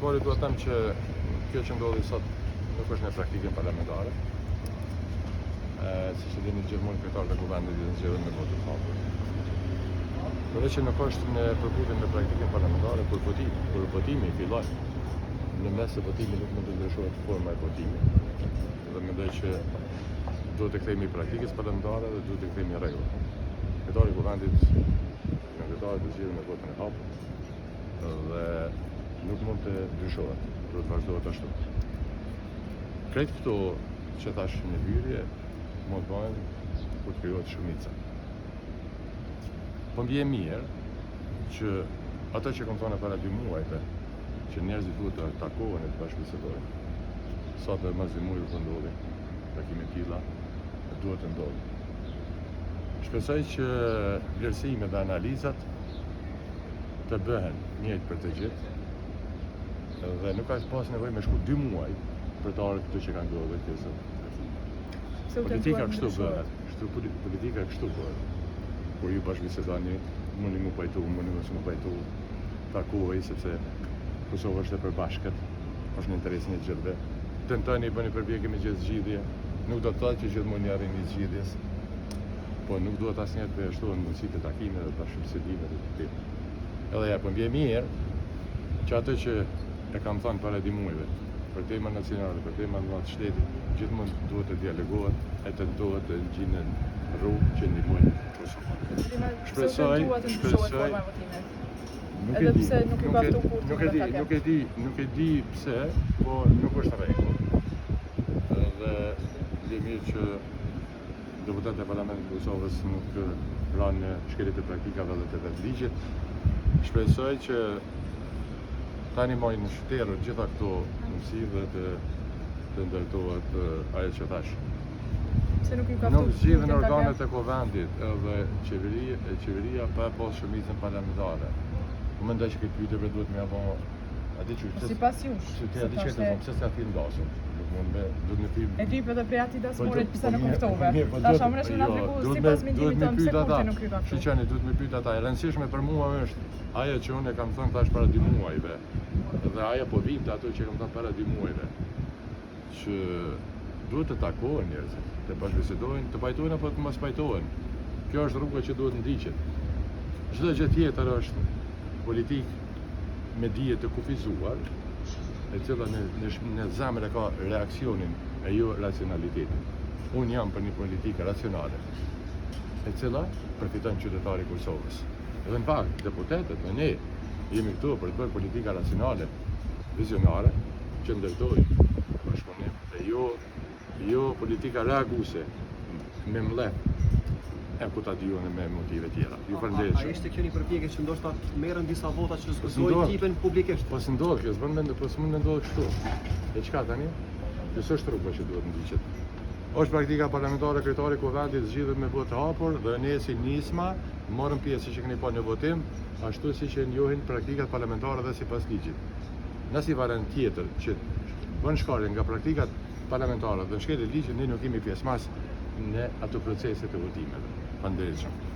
Smori duhet them që kjo që ndodhi sot nuk është në praktikën parlamentare. Siç e dini gjithmonë kryetarët e kuvendit janë zgjedhur me votë të hapur. Por që nuk është në përputhje me praktikën parlamentare kur votimi fillon. Në mes të votimit nuk mund të ndryshohet forma e votimit. Dhe mendoj që duhet të kthehemi praktikës parlamentare dhe duhet të kthehemi rregull. Kryetari i kuvendit në kryetarët e zgjedhur me votën e hapur dhe nuk mund të ndryshohet, duhet të vazhdohet ashtu. Krejt këto që thash në hyrje mund të bëhen kur të krijohet shumica. Po mbje mirë që ata që kam thënë para 2 muajve që njerëzit duhet të takohen e të bashkëbisedojnë. Sot dhe mas 2 muaj të ndodhi takime të tilla, duhet të ndodhin. Shpresoj që vlerësimet dhe analizat të bëhen njëjtë për të gjithë. Dhe nuk ka pas nevojë me shku 2 muaj për të ardhur këtu që kanë ndodhur këto. Politika kështu bëhet. Politika kështu bëhet. Kur ju bashkëbisedoni, mundi mu pajtu, mundi mos mu pajtu, takohej sepse Kosova është e përbashkët, është në interesin e gjithëve. Tentoni bëni përpjekje me gjithë zgjidhje. Nuk do të thotë që gjithmonë i arrini zgjidhjes, po nuk duhet asnjëherë të shtohen mundësitë të takimeve dhe bashkëbisedimeve të tilla. Edhe ja po mbje mirë që ato që e kam thënë para 2 muajve, për tema nacionale, për tema të shtetit, gjithmonë duhet të dialogohet e tentohet të gjinin rrugë që ndihmojnë Kosovën. Shpresoj. Edhe pse nuk i baftu kur nuk e di pse, po nuk është rregull. Dhe dhe mirë që deputetët e Parlamentit të Kosovës nuk pranë shkeljet e praktikave dhe të vetë ligjit. Shpresoj që tani mojnë në shterë gjitha këto mësi dhe të ndërtohet ajo që thash. Nuk zgjidhen organet e kuvendit edhe qeveria pa pas shumicën parlamentare. Më mendoj që këtë pyetje duhet më apo atë që sipas jush. Ti atë që të pse s'ka film dashur. Nuk mund me duhet në film. E di edhe prej atij dasmorit pse nuk kuftove. Tash më shumë na tregu sipas mendimit tëm se kur nuk kryen kështu. Shiqani duhet më pyet ata. E rëndësishme për mua është ajo që unë kam thënë tash para 2 muajve. Dhe ajo po vim të ato që kam thënë para 2 muajve. Që duhet të takohen njerëzit, të bashkëbisedojnë, të pajtohen apo të mos pajtohen. Kjo është rruga që duhet ndiqet. Çdo gjë tjetër është politikë me dije të kufizuar, e cila në zemër e ka reaksionin e jo racionalitetin. Unë jam për një politikë racionale, e cila përfiton qytetari i Kosovës. Edhe në fakt, deputetët dhe ne jemi këtu për të bërë politika racionale, vizionare, që ndërtojnë bashkëpunim, e jo politika reaguese me mlef. E ku ta dijon me motive tjera. Ju falenderoj. A ishte kjo një përpjekje që ndoshta merren disa vota që zgjidhojnë tipin publikisht? Po s'ndodh kjo, s'bën mend, po s'mund të ndodhë kështu. E çka tani? Kjo s'është rruga që duhet ndiqet. Është praktika parlamentare, kryetari i kuvendit zgjidhet me votë hapur dhe ne si nisma morëm pjesë që keni pa në votim, ashtu siç e njohin praktikat parlamentare dhe sipas ligjit. Nëse variant tjetër që bën shkarje nga praktikat parlamentare dhe shkelje ligjit, ne nuk kemi pjesëmarrës në ato procese të votimeve. Faleminderit.